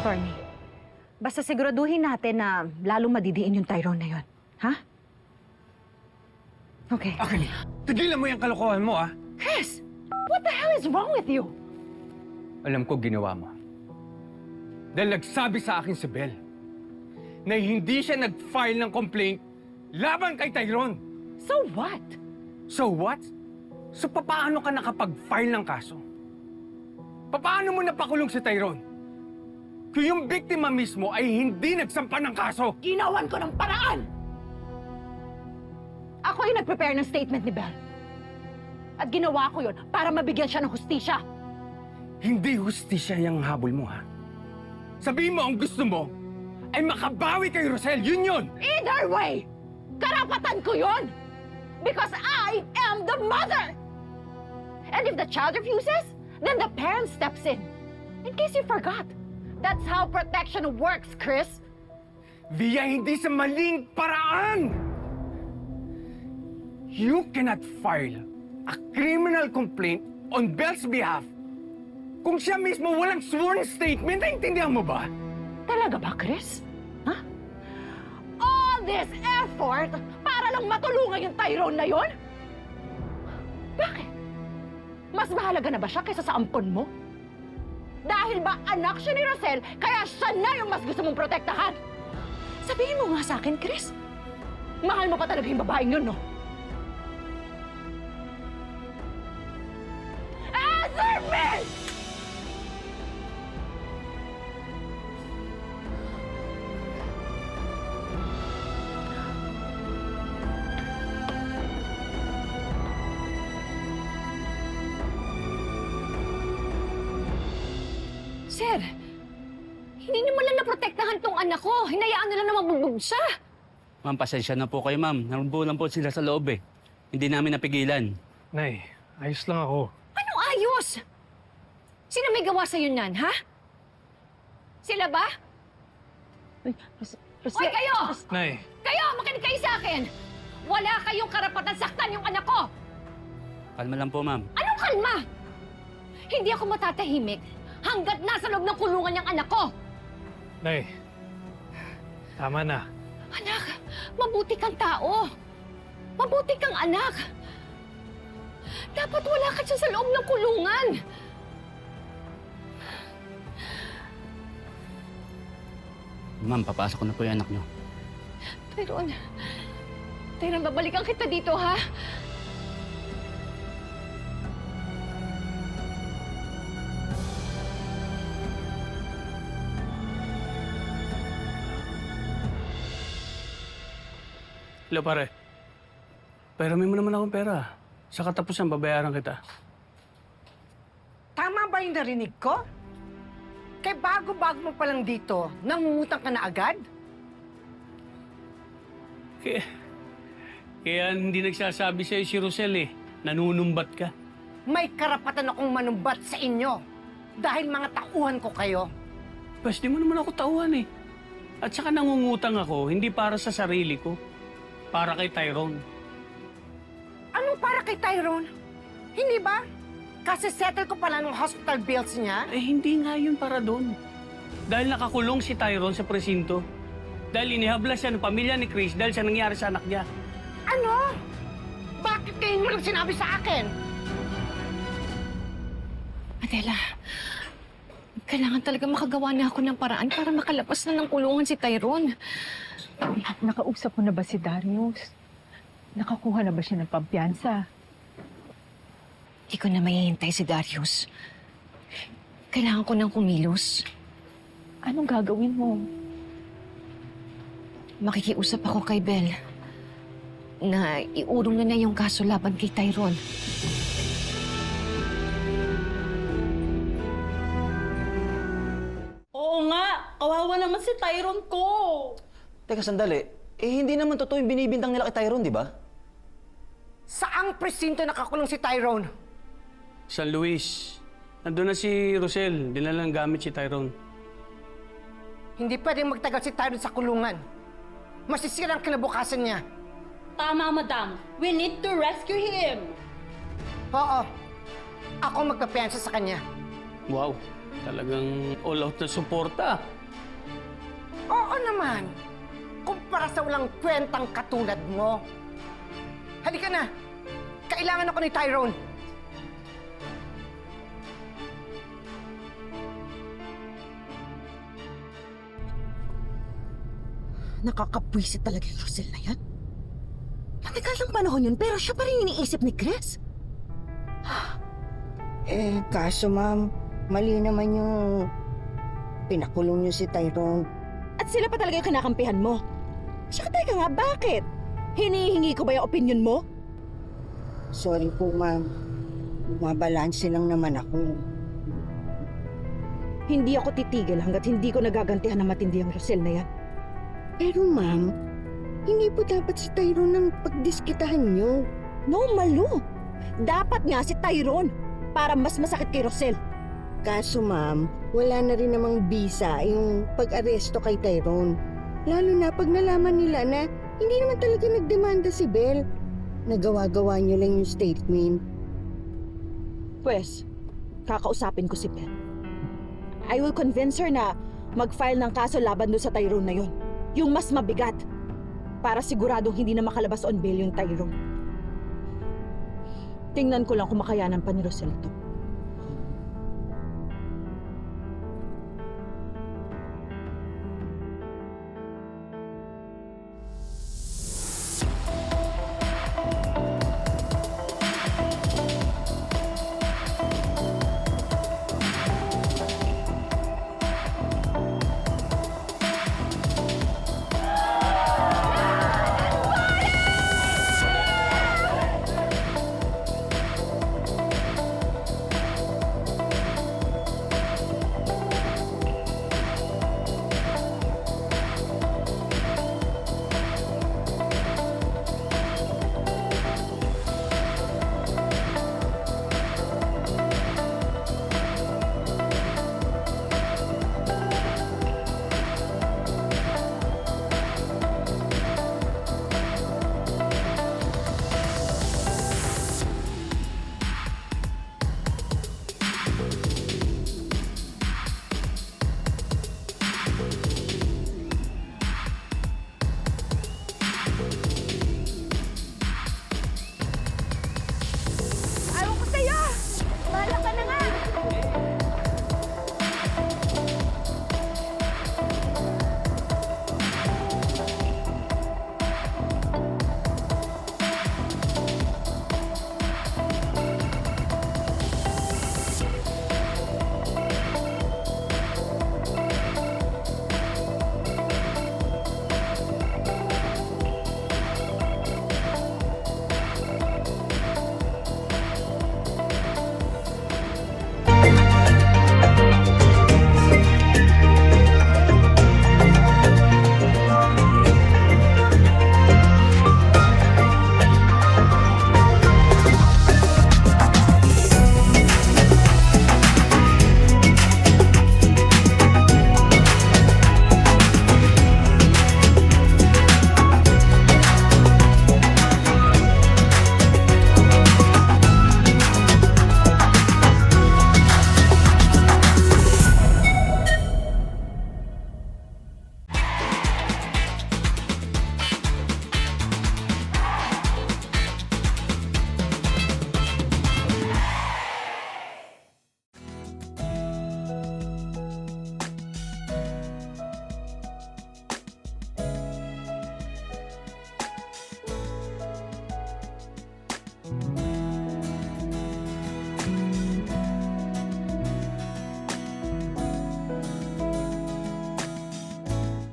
attorney. Basta siguraduhin natin na lalong madidiin yung Tyrone na yun. Ha? Okay. Akali, tigilan mo yung kalokohan mo, ah. Chris! What the hell is wrong with you? Alam ko ginawa mo. Dahil nagsabi sa akin si Belle na hindi siya nag-file ng complaint laban kay Tyrone. So what? So what? So paano ka nakapag-file ng kaso? Paano mo napakulong si Tyrone? Kung yung biktima mismo ay hindi nagsampa ng kaso. Ginawan ko ng paraan! Ako yung nag-prepare ng statement ni Belle. At ginawa ko yun para mabigyan siya ng hustisya. Hindi hustisya yung habol mo, ha? Sabihin mo ang gusto mo ay makabawi kay Rosel. Yun yun! Either way, karapatan ko yun! Because I am the mother! And if the child refuses, then the parent steps in. In case you forgot, that's how protection works, Chris. Via hindi sa maling paraan! You cannot file a criminal complaint on Belle's behalf kung siya mismo walang sworn statement. Naintindihan mo ba? Talaga ba, Chris? Ha? All this effort para lang matulungan yung Tyrone na yon? Bakit? Mas mahalaga na ba siya kaysa sa ampon mo? Dahil ba anak siya ni Rosel, kaya siya na yung mas gusto mong protektahan? Sabihin mo nga sa akin, Chris. Mahal mo pa talaga yung babaeng yun, no? Answer me! Sir, hindi niyo man lang naprotektahan tong anak ko. Hinayaan nila na mabugbog siya. Ma'am, pasensya na po kayo, ma'am. Narubo lang po sila sa loob eh. Hindi namin napigilan. Nay, ayos lang ako. Anong ayos? Sino may gawa sa'yo niyan, ha? Sila ba? Hoy, kayo! Nay, Kayo, makinig kayo sa akin! Wala kayong karapatan saktan yung anak ko! Kalma lang po, ma'am. Anong kalma? Hindi ako matatahimik hanggat nasa loob ng kulungan yung anak ko! Nay, tama na. Anak, mabuti kang tao. Mabuti kang anak. Dapat wala ka dyan sa loob ng kulungan. Ma'am, papasok ko na po yung anak niyo. Tyrone, Tyrone, babalikan kita dito, ha? Hello, pare. Peramin mo naman akong pera. Sa katapusan, babayaran kita. Tama ba yung narinig ko? Kaya bago-bago mo pa lang dito, nangungutang ka na agad? Kaya hindi nagsasabi sa'yo si Rosel eh. Nanunumbat ka. May karapatan akong manumbat sa inyo dahil mga tauhan ko kayo. Bas, di mo naman ako tauhan eh. At saka nangungutang ako, hindi para sa sarili ko. Para kay Tyrone. Anong para kay Tyrone? Hindi ba? Kasi settle ko pala ng hospital bills niya. Eh, hindi nga yun para doon. Dahil nakakulong si Tyrone sa presinto. Dahil inihabla siya ng pamilya ni Chris dahil sa nangyari sa anak niya. Ano? Bakit kayo mo lang sinabi sa akin? Adela, kailangan talaga makagawa na ako ng paraan para makalabas na ng kulungan si Tyrone. Nakausap mo na ba si Darius? Nakakuha na ba siya ng pampiyansa? Hindi ko na mahihintay si Darius. Kailangan ko ng kumilos. Anong gagawin mo? Makikiusap ako kay Belle na iurong na yung kaso laban kay Tyrone. Oo nga, kawawa naman si Tyrone ko. Teka, sandali. Eh, hindi naman totoo yung binibintang nila kay Tyrone, di ba? Saang presinto nakakulong si Tyrone? San Luis. Nandun na si Rosel. Dinala ng gamit si Tyrone. Hindi pwedeng magtagal si Tyrone sa kulungan. Masisira ang kinabukasan niya. Tama, madam. We need to rescue him. Oo. Ako magpapiyansa sa kanya. Wow. Talagang all out na suporta. Oo naman. Kumpara sa walang kwentang katulad mo. Halika na. Kailangan ako ni Tyrone. Nakakapwisit talaga yung Rosel na yan. Matagal ng panahon yun, pero siya pa rin iniisip ni Chris. Kaso ma'am, mali naman yung pinakulong niyo si Tyrone. At sila pa talaga yung kinakampihan mo. Tsaka teka nga, bakit? Hinihingi ko ba yung opinion mo? Sorry po ma'am. Bumabalanse lang naman ako. Hindi ako titigil hanggat hindi ko nagagantihan ng matindi ang Rosel na yan. Pero ma'am, hindi po dapat si Tyrone ang pagdiskitahan niyo. No, Malu. Dapat nga si Tyrone para mas masakit kay Rosel. Kaso ma'am, wala na rin namang bisa yung pag-aresto kay Tyrone. Lalo na pag nalaman nila na hindi naman talaga nagdemanda si Belle. Nagawa-gawa niyo lang yung statement. Pwes, kakausapin ko si Belle. I will convince her na mag-file ng kaso laban doon sa Tyrone na yon. Yung mas mabigat. Para siguradong hindi na makalabas on bail yung Tyrone. Tingnan ko lang kung makayanan pa ni Rosel ito.